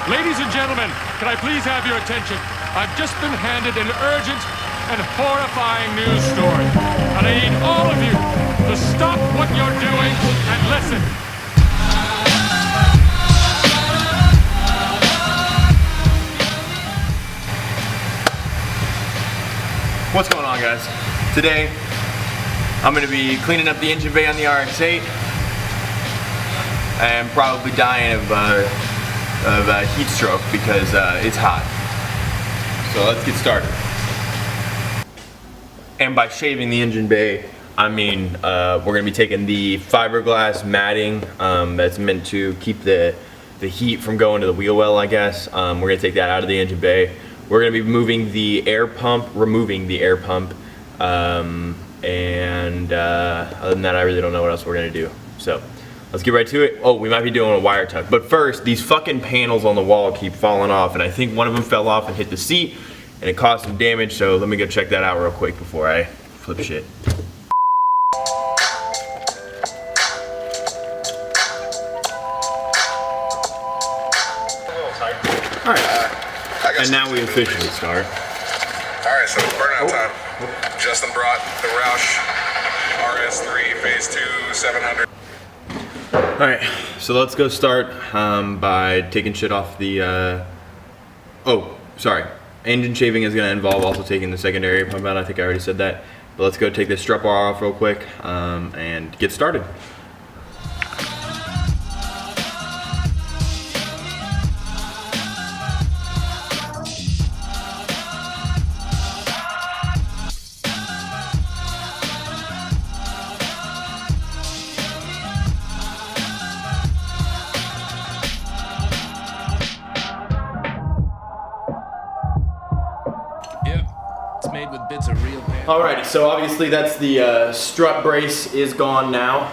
Ladies and gentlemen, can I please have your attention? I've just been handed an urgent and horrifying news story. And I need all of you to stop what you're doing and listen. What's going on, guys? Today, I'm going to be cleaning up the engine bay on the RX8 and probably dying of heat stroke because it's hot. So let's get started. And by shaving the engine bay, I mean we're going to be taking the fiberglass matting that's meant to keep the heat from going to the wheel well, I guess. We're going to take that out of the engine bay. We're going to be removing the air pump, and other than that, I really don't know what else we're going to do. So let's get right to it. Oh, we might be doing a wire tuck. But first, these fucking panels on the wall keep falling off, and I think one of them fell off and hit the seat, and it caused some damage, so let me go check that out real quick before I flip shit. Alright. And now we officially start. Alright, so burnout time. Justin brought the Roush RS3 Phase 2 700. Alright, so let's go start by taking shit off the, oh, sorry. Engine shaving is going to involve also taking the secondary pump out. I think I already said that. But let's go take this strut bar off real quick and get started. Alrighty, so obviously that's the strut brace is gone now.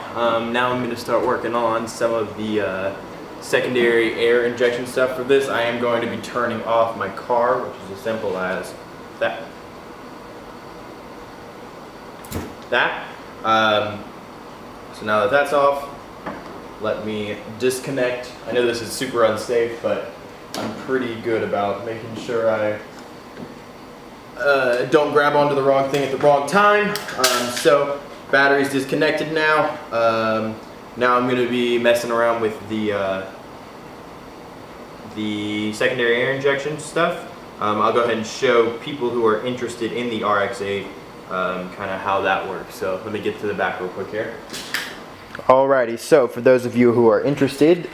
Now I'm going to start working on some of the secondary air injection stuff for this. I am going to be turning off my car, which is as simple as that. So now that that's off, let me disconnect. I know this is super unsafe, but I'm pretty good about making sure I don't grab onto the wrong thing at the wrong time. So battery's disconnected now. Now I'm going to be messing around with the secondary air injection stuff. I'll go ahead and show people who are interested in the RX8 kind of how that works. So let me get to the back real quick here. Alrighty, so for those of you who are interested,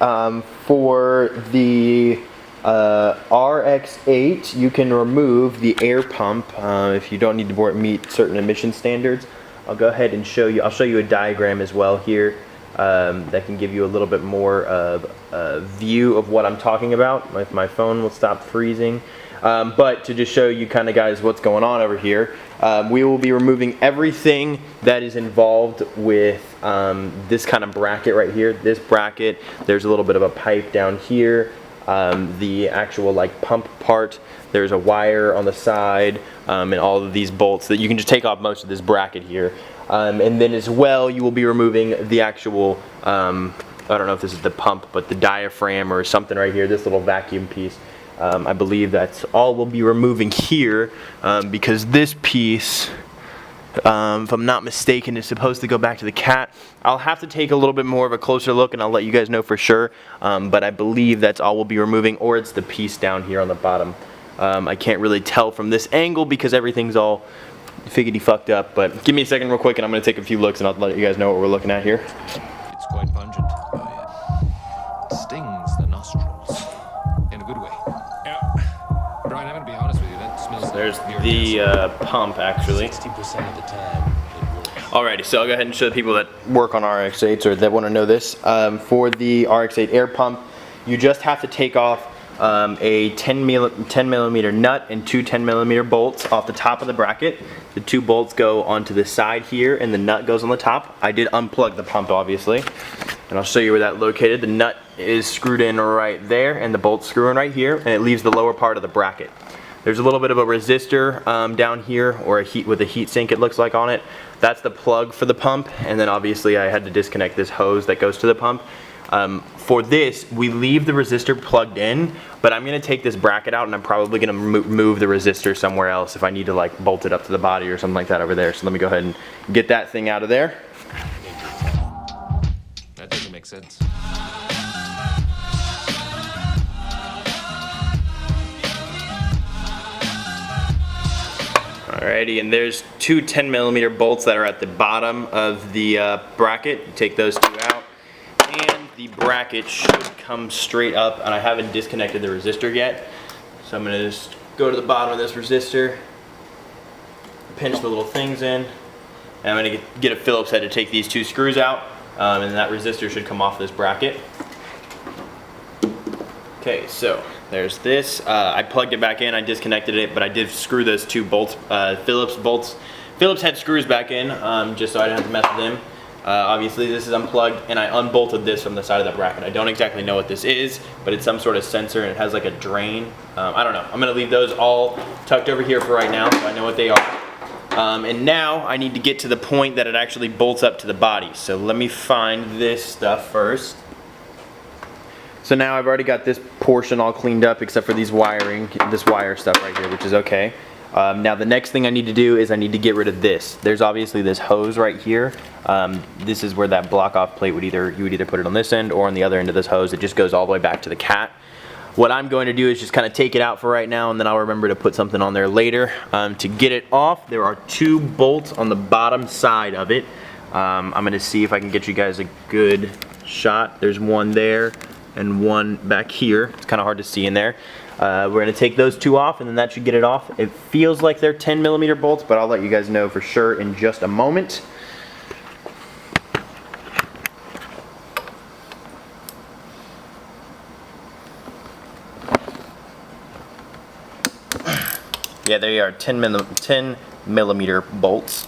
for the RX8, you can remove the air pump if you don't need to meet certain emission standards. I'll go ahead and show you. I'll show you a diagram as well here that can give you a little bit more of a view of what I'm talking about. If my phone will stop freezing. But to just show you kind of guys what's going on over here, we will be removing everything that is involved with this kind of bracket right here. This bracket, there's a little bit of a pipe down here. The actual like pump part, there's a wire on the side, and all of these bolts that you can just take off most of this bracket here. And then as well, you will be removing the actual, I don't know if this is the pump, but the diaphragm or something right here, this little vacuum piece. I believe that's all we'll be removing here, because this piece, if I'm not mistaken, is supposed to go back to the cat. I'll have to take a little bit more of a closer look and I'll let you guys know for sure, but I believe that's all we'll be removing, or it's the piece down here on the bottom. I can't really tell from this angle because everything's all figgity fucked up, but give me a second real quick and I'm going to take a few looks and I'll let you guys know what we're looking at here. It's quite pungent. Oh yeah. It stings the nostrils in a good way. Yeah. Brian, I'm going to be honest with you, that smells. There's the pump actually. 60% of the time it works. Alrighty, so I'll go ahead and show the people that work on RX8s or that want to know this. For the RX8 air pump, you just have to take off a 10 millimeter nut and two 10 millimeter bolts off the top of the bracket. The two bolts go onto the side here and the nut goes on the top. I did unplug the pump obviously, and I'll show you where that's located. The nut is screwed in right there and the bolt's screwing right here, and it leaves the lower part of the bracket. There's a little bit of a resistor down here, or with a heat sink it looks like on it. That's the plug for the pump, and then obviously I had to disconnect this hose that goes to the pump. For this, we leave the resistor plugged in, but I'm gonna take this bracket out and I'm probably gonna move the resistor somewhere else if I need to like bolt it up to the body or something like that over there. So let me go ahead and get that thing out of there. That doesn't make sense. Alrighty, and there's two 10mm bolts that are at the bottom of the bracket. Take those two out, and the bracket should come straight up, and I haven't disconnected the resistor yet. So I'm gonna just go to the bottom of this resistor, pinch the little things in, and I'm gonna get a Phillips head to take these two screws out, and that resistor should come off this bracket. Okay, so there's this. I plugged it back in, I disconnected it, but I did screw those two bolts, Phillips head screws back in, just so I didn't have to mess with them. Obviously this is unplugged, and I unbolted this from the side of the bracket. I don't exactly know what this is, but it's some sort of sensor, and it has like a drain. I don't know. I'm gonna leave those all tucked over here for right now, so I know what they are. And now I need to get to the point that it actually bolts up to the body. So let me find this stuff first. So now I've already got this portion all cleaned up except for this wire stuff right here, which is okay. Now the next thing I need to do is I need to get rid of this. There's obviously this hose right here. This is where that block off plate you would either put it on this end or on the other end of this hose. It just goes all the way back to the cat. What I'm going to do is just kind of take it out for right now, and then I'll remember to put something on there later. To get it off, there are two bolts on the bottom side of it. I'm going to see if I can get you guys a good shot. There's one there and one back here. It's kind of hard to see in there. We're going to take those two off, and then that should get it off. It feels like they're 10mm bolts, but I'll let you guys know for sure in just a moment. Yeah, they are 10mm bolts.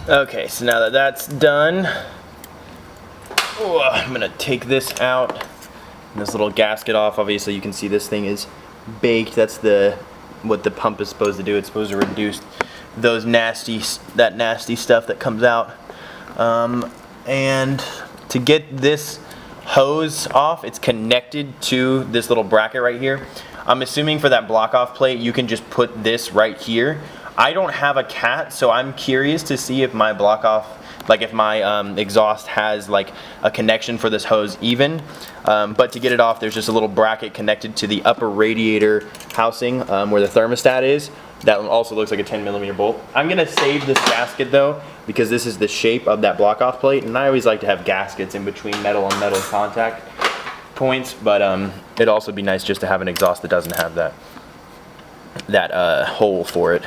Okay, so now that that's done, I'm gonna take this out and this little gasket off. Obviously you can see this thing is baked. That's what the pump is supposed to do. It's supposed to reduce that nasty stuff that comes out. And to get this hose off, it's connected to this little bracket right here. I'm assuming for that block off plate you can just put this right here. I don't have a cat, so I'm curious to see if my block off, like if my exhaust has like a connection for this hose even. But to get it off, there's just a little bracket connected to the upper radiator housing where the thermostat is. That one also looks like a 10mm bolt. I'm gonna save this gasket though, because this is the shape of that block off plate, and I always like to have gaskets in between metal and metal contact points, but it'd also be nice just to have an exhaust that doesn't have that hole for it.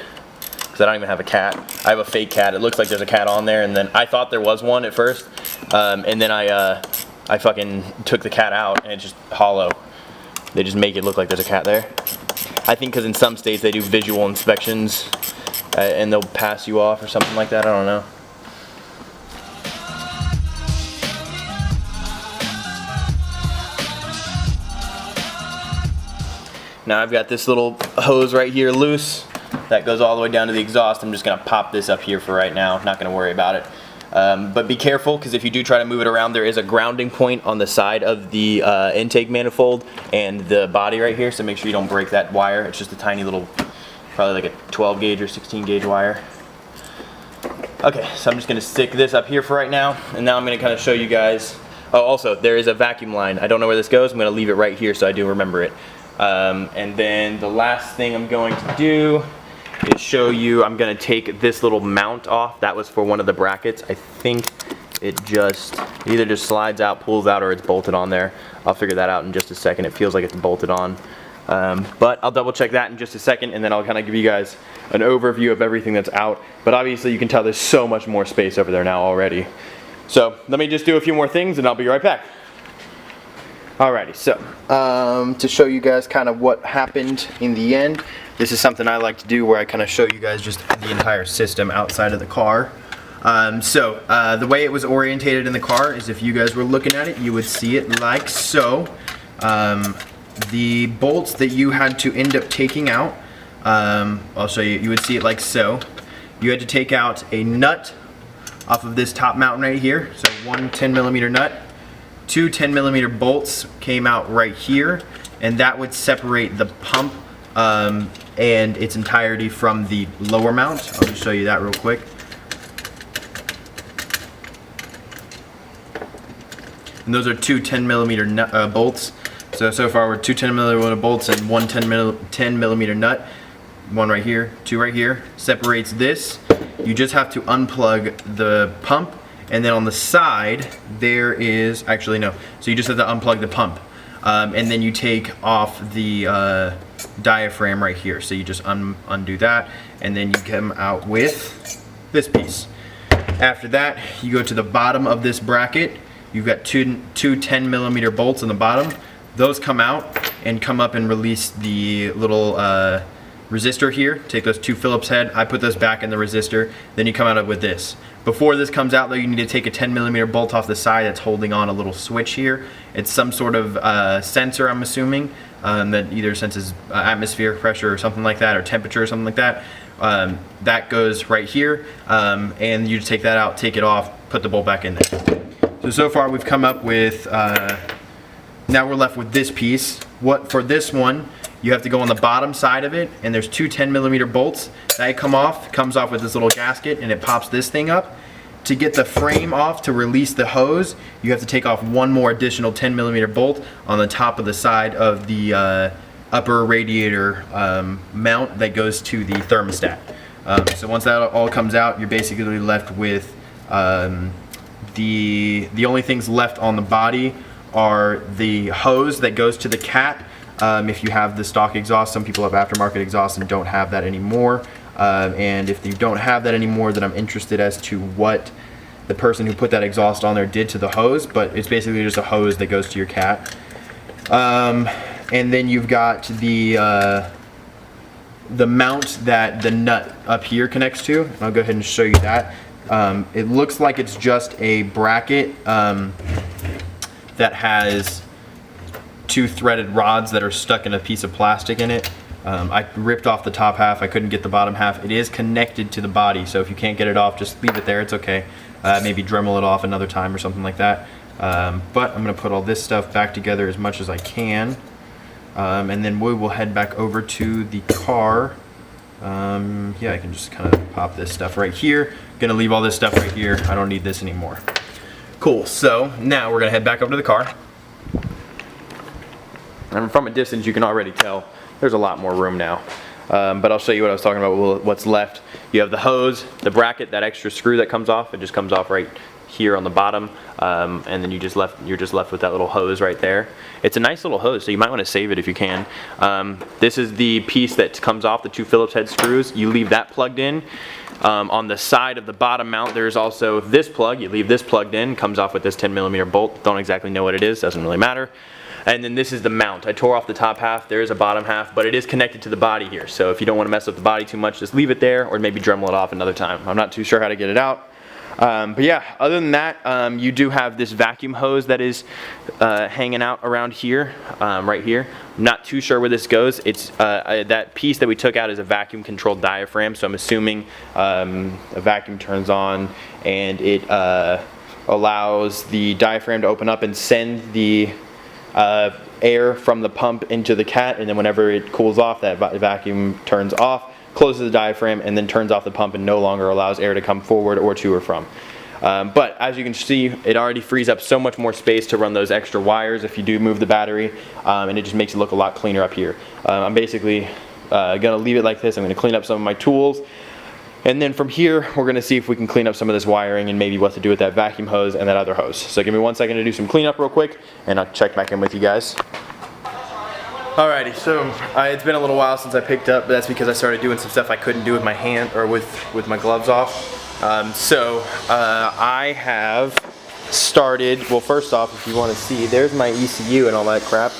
I don't even have a cat. I have a fake cat. It looks like there's a cat on there, and then I thought there was one at first, and then I fucking took the cat out, and it's just hollow. They just make it look like there's a cat there. I think because in some states they do visual inspections, and they'll pass you off or something like that. I don't know. Now I've got this little hose right here loose. That goes all the way down to the exhaust. I'm just going to pop this up here for right now. Not going to worry about it. But be careful, because if you do try to move it around, there is a grounding point on the side of the intake manifold and the body right here, so make sure you don't break that wire. It's just a tiny little, probably like a 12 gauge or 16 gauge wire. Okay, so I'm just going to stick this up here for right now, and now I'm going to kind of show you guys. Oh, also, there is a vacuum line. I don't know where this goes. I'm going to leave it right here so I do remember it. And then the last thing I'm going to do is show you, I'm going to take this little mount off. That was for one of the brackets. I think it either just slides out, pulls out, or it's bolted on there. I'll figure that out in just a second. It feels like it's bolted on. But I'll double check that in just a second, and then I'll kind of give you guys an overview of everything that's out. But obviously you can tell there's so much more space over there now already. So let me just do a few more things and I'll be right back. Alrighty, so to show you guys kind of what happened in the end, this is something I like to do where I kind of show you guys just the entire system outside of the car. The way it was orientated in the car is, if you guys were looking at it, you would see it like so. The bolts that you had to end up taking out, I'll show you, you would see it like so. You had to take out a nut off of this top mount right here, so one 10mm nut. Two 10mm bolts came out right here, and that would separate the pump and its entirety from the lower mount. I'll just show you that real quick. And those are two 10mm bolts. So far we're two 10mm bolts and one 10mm nut. One right here, two right here. Separates this. You just have to unplug the pump, and then on the side there is, actually no, so you just have to unplug the pump. And then you take off the diaphragm right here. So you just undo that, and then you come out with this piece. After that, you go to the bottom of this bracket. You've got two 10mm bolts on the bottom. Those come out and come up and release the little resistor here. Take those two Phillips head. I put those back in the resistor. Then you come out with this. Before this comes out though, you need to take a 10mm bolt off the side that's holding on a little switch here. It's some sort of sensor, I'm assuming, that either senses atmospheric pressure or something like that, or temperature or something like that. That goes right here, and you just take that out, take it off, put the bolt back in there. So far we've come up with, now we're left with this piece. For this one, you have to go on the bottom side of it, and there's two 10mm bolts that comes off with this little gasket, and it pops this thing up. To get the frame off to release the hose, you have to take off one more additional 10mm bolt on the top of the side of the upper radiator mount that goes to the thermostat. So once that all comes out, you're basically left with the only things left on the body are the hose that goes to the cat. If you have the stock exhaust, some people have aftermarket exhaust and don't have that anymore. And if you don't have that anymore, then I'm interested as to what the person who put that exhaust on there did to the hose, but it's basically just a hose that goes to your cat. And then you've got the mount that the nut up here connects to. I'll go ahead and show you that. It looks like it's just a bracket that has two threaded rods that are stuck in a piece of plastic in it. I ripped off the top half. I couldn't get the bottom half. It is connected to the body, so if you can't get it off, just leave it there. It's okay. Maybe Dremel it off another time or something like that. But I'm going to put all this stuff back together as much as I can. And then we will head back over to the car. Yeah, I can just kind of pop this stuff right here. Gonna leave all this stuff right here. I don't need this anymore. Cool, so now we're gonna head back over to the car. And from a distance, you can already tell there's a lot more room now. But I'll show you what I was talking about, what's left. You have the hose, the bracket, that extra screw that comes off. It just comes off right here on the bottom, and then you're just left with that little hose right there. It's a nice little hose, so you might want to save it if you can. This is the piece that comes off, the two Phillips head screws. You leave that plugged in. On the side of the bottom mount, there's also this plug. You leave this plugged in, comes off with this 10mm bolt. Don't exactly know what it is, doesn't really matter. And then this is the mount. I tore off the top half. There is a bottom half, but it is connected to the body here. So if you don't want to mess with the body too much, just leave it there, or maybe Dremel it off another time. I'm not too sure how to get it out. But yeah, other than that, you do have this vacuum hose that is hanging out around here, right here. I'm not too sure where this goes. It's that piece that we took out is a vacuum controlled diaphragm, so I'm assuming a vacuum turns on and it allows the diaphragm to open up and send the air from the pump into the cat, and then whenever it cools off, that vacuum turns off, closes the diaphragm, and then turns off the pump and no longer allows air to come forward or to or from. But as you can see, it already frees up so much more space to run those extra wires if you do move the battery, and it just makes it look a lot cleaner up here. I'm basically gonna leave it like this. I'm gonna clean up some of my tools, and then from here we're gonna see if we can clean up some of this wiring and maybe what to do with that vacuum hose and that other hose. So give me 1 second to do some cleanup real quick, and I'll check back in with you guys. Alrighty, so it's been a little while since I picked up, but that's because I started doing some stuff I couldn't do with my hand or with my gloves off. I have started, well, first off, if you want to see, there's my ECU and all that crap.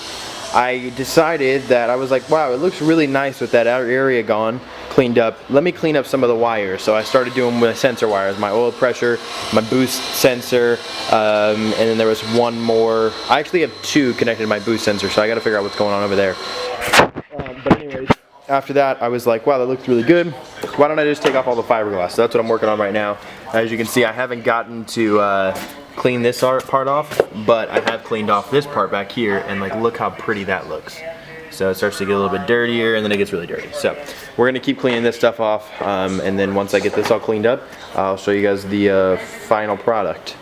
I decided that I was like, wow, it looks really nice with that outer area gone, cleaned up. Let me clean up some of the wires. So I started doing with sensor wires, my oil pressure, my boost sensor, and then there was one more. I actually have two connected to my boost sensor, so I got to figure out what's going on over there. But anyways, after that, I was like, wow, that looks really good. Why don't I just take off all the fiberglass? So that's what I'm working on right now. As you can see, I haven't gotten to clean this part off, but I have cleaned off this part back here, and like, look how pretty that looks. So it starts to get a little bit dirtier, and then it gets really dirty. So we're gonna keep cleaning this stuff off, and then once I get this all cleaned up, I'll show you guys the final product.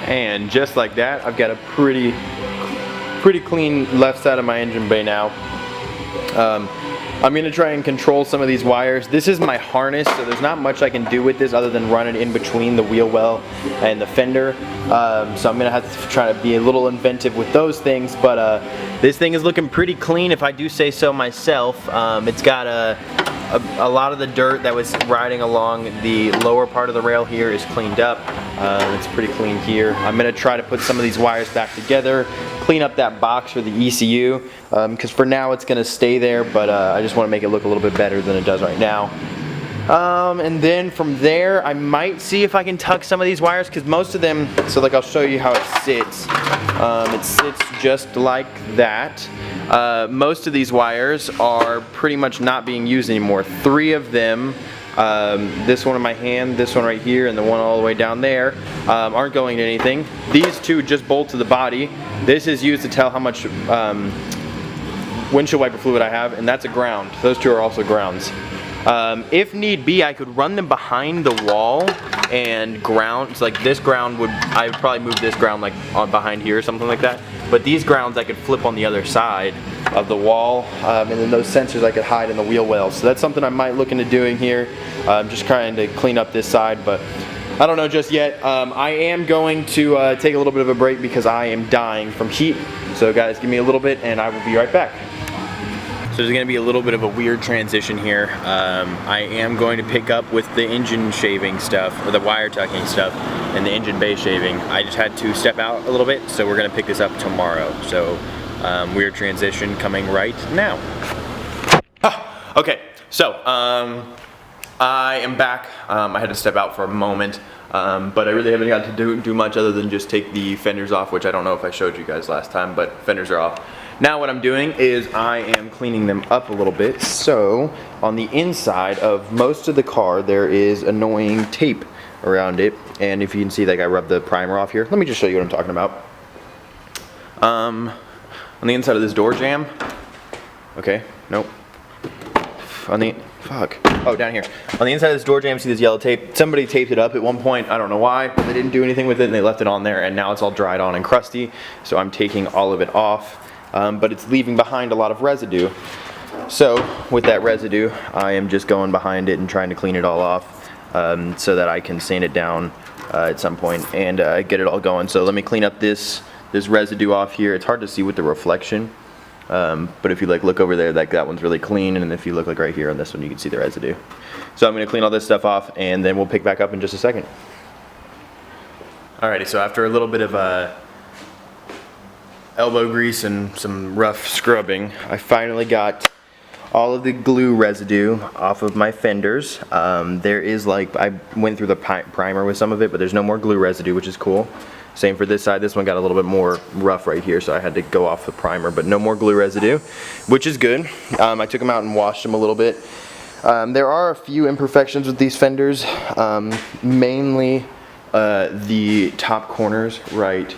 And just like that, I've got a pretty clean left side of my engine bay now. I'm going to try and control some of these wires. This is my harness, so there's not much I can do with this other than run it in between the wheel well and the fender. So I'm going to have to try to be a little inventive with those things, but this thing is looking pretty clean if I do say so myself. It's got a lot of the dirt that was riding along the lower part of the rail here is cleaned up. It's pretty clean here. I'm going to try to put some of these wires back together, clean up that box for the ECU, because for now it's going to stay there, but I just want to make it look a little bit better than it does right now. And then from there, I might see if I can tuck some of these wires, because most of them, so like I'll show you how it sits. It sits just like that. Most of these wires are pretty much not being used anymore. 3 of them, this one in my hand, this one right here, and the one all the way down there, aren't going to anything. These 2 just bolt to the body. This is used to tell how much windshield wiper fluid I have, and that's a ground. Those 2 are also grounds. If need be, I could run them behind the wall and ground. So like this ground I would probably move this ground like on behind here or something like that. But these grounds I could flip on the other side of the wall, and then those sensors I could hide in the wheel wells. So that's something I might look into doing here. Just trying to clean up this side, but I don't know just yet. I am going to take a little bit of a break because I am dying from heat. So guys, give me a little bit and I will be right back. So there's going to be a little bit of a weird transition here. I am going to pick up with the engine shaving stuff, or the wire tucking stuff, and the engine bay shaving. I just had to step out a little bit, so we're going to pick this up tomorrow. So weird transition coming right now. Okay, so I am back. I had to step out for a moment, but I really haven't got to do much other than just take the fenders off, which I don't know if I showed you guys last time, but fenders are off. Now what I'm doing is I am cleaning them up a little bit. So on the inside of most of the car there is annoying tape around it, and if you can see, like, I rubbed the primer off here. Let me just show you what I'm talking about. On the inside of this door jamb. Okay, nope. On the down here. On the inside of this door jamb, see this yellow tape? Somebody taped it up at one point. I don't know why, but they didn't do anything with it and they left it on there, and now it's all dried on and crusty. So I'm taking all of it off. But it's leaving behind a lot of residue. So with that residue, I am just going behind it and trying to clean it all off, so that I can sand it down at some point and get it all going. So let me clean up this residue off here. It's hard to see with the reflection, but if you like look over there, that one's really clean, and if you look like right here on this one, you can see the residue. So I'm going to clean all this stuff off, and then we'll pick back up in just a second. Alrighty, so after a little bit of elbow grease and some rough scrubbing, I finally got all of the glue residue off of my fenders. There is, like, I went through the primer with some of it, but there's no more glue residue, which is cool. Same for this side. This one got a little bit more rough right here, so I had to go off the primer, but no more glue residue, which is good. I took them out and washed them a little bit. There are a few imperfections with these fenders, mainly the top corners right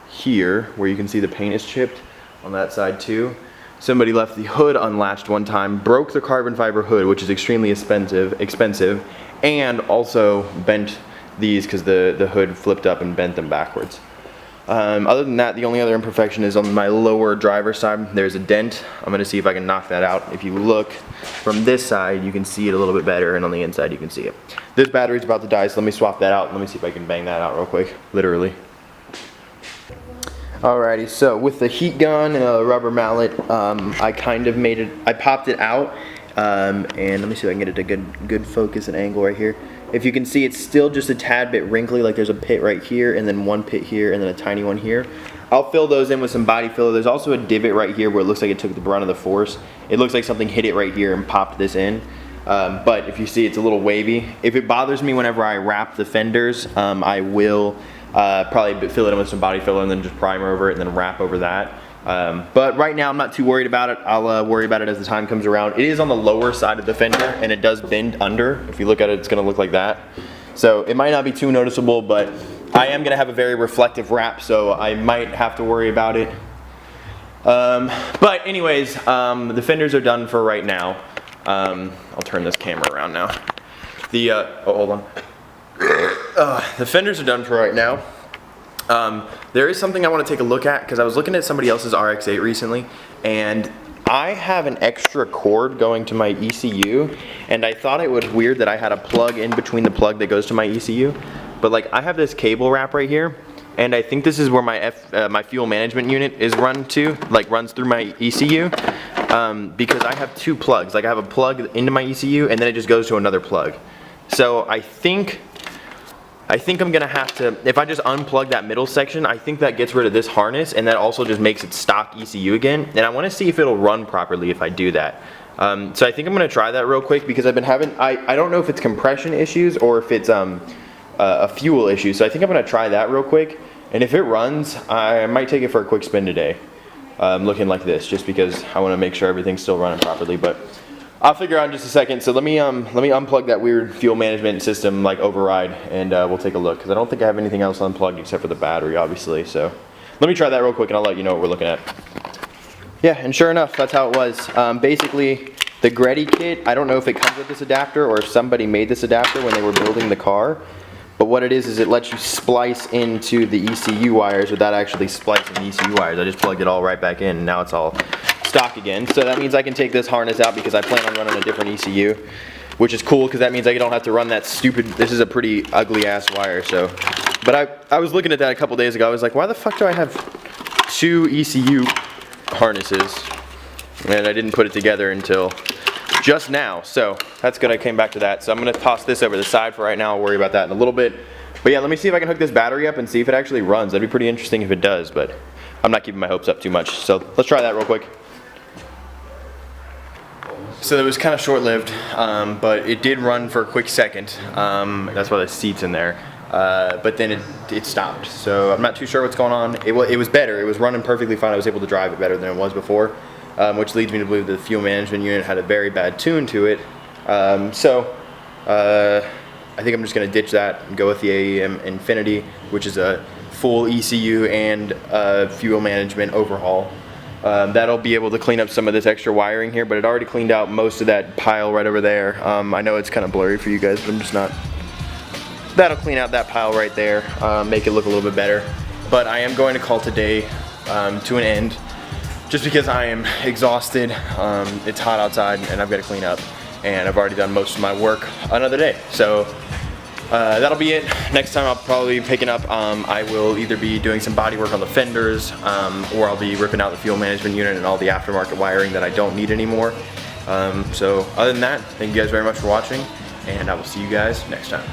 here, where you can see the paint is chipped on that side too. Somebody left the hood unlatched one time, broke the carbon fiber hood, which is extremely expensive, and also bent these because the hood flipped up and bent them backwards. Other than that, the only other imperfection is on my lower driver's side. There's a dent. I'm going to see if I can knock that out. If you look from this side, you can see it a little bit better, and on the inside you can see it. This battery's about to die, so let me swap that out. Let me see if I can bang that out real quick, literally. Alrighty, so with the heat gun and a rubber mallet, I kind of made it, I popped it out, and let me see if I can get it a good focus and angle right here. If you can see, it's still just a tad bit wrinkly, like there's a pit right here, and then one pit here, and then a tiny one here. I'll fill those in with some body filler. There's also a divot right here where it looks like it took the brunt of the force. It looks like something hit it right here and popped this in. But if you see, it's a little wavy. If it bothers me whenever I wrap the fenders, I will probably fill it in with some body filler and then just primer over it and then wrap over that. But right now I'm not too worried about it. I'll worry about it as the time comes around. It is on the lower side of the fender and it does bend under. If you look at it, it's gonna look like that. So it might not be too noticeable, but I am gonna have a very reflective wrap, so I might have to worry about it. But anyways, the fenders are done for right now. I'll turn this camera around now. Hold on. The fenders are done for right now. There is something I want to take a look at because I was looking at somebody else's RX8 recently, and I have an extra cord going to my ECU, and I thought it was weird that I had a plug in between the plug that goes to my ECU. But like, I have this cable wrap right here, and I think this is where my my fuel management unit is run to, like runs through my ECU, because I have two plugs. Like I have a plug into my ECU, and then it just goes to another plug. So I think I'm gonna have to, if I just unplug that middle section, I think that gets rid of this harness, and that also just makes it stock ECU again. And I wanna see if it'll run properly if I do that. So I think I'm gonna try that real quick because I've been having, I don't know if it's compression issues or if it's a fuel issue. So I think I'm gonna try that real quick. And if it runs, I might take it for a quick spin today. Looking like this, just because I wanna make sure everything's still running properly. But I'll figure out in just a second. So let me unplug that weird fuel management system like override, and we'll take a look because I don't think I have anything else unplugged except for the battery, obviously. So let me try that real quick, and I'll let you know what we're looking at. Yeah, and sure enough, that's how it was. Basically, the Greddy kit, I don't know if it comes with this adapter or if somebody made this adapter when they were building the car. But what it is it lets you splice into the ECU wires without actually splicing the ECU wires. I just plugged it all right back in, and now it's all stock again. So that means I can take this harness out because I plan on running a different ECU, which is cool because that means I don't have to run that stupid, this is a pretty ugly ass wire. So, but I was looking at that a couple days ago. I was like, why the fuck do I have two ECU harnesses? And I didn't put it together until just now. So that's good, I came back to that. So I'm gonna toss this over the side for right now. I'll worry about that in a little bit. But yeah, let me see if I can hook this battery up and see if it actually runs. That'd be pretty interesting if it does, but I'm not keeping my hopes up too much. So let's try that real quick. So it was kind of short-lived, but it did run for a quick second. That's why the seat's in there. But then it stopped. So I'm not too sure what's going on. It was better. It was running perfectly fine. I was able to drive it better than it was before, which leads me to believe that the fuel management unit had a very bad tune to it. I think I'm just going to ditch that and go with the AEM Infinity, which is a full ECU and fuel management overhaul. That'll be able to clean up some of this extra wiring here, but it already cleaned out most of that pile right over there. I know it's kind of blurry for you guys, but I'm just not. That'll clean out that pile right there, make it look a little bit better. But I am going to call today to an end, just because I am exhausted. It's hot outside and I've got to clean up, and I've already done most of my work another day. So that'll be it. Next time I'll probably be picking up, I will either be doing some body work on the fenders, or I'll be ripping out the fuel management unit and all the aftermarket wiring that I don't need anymore. So other than that, thank you guys very much for watching, and I will see you guys next time.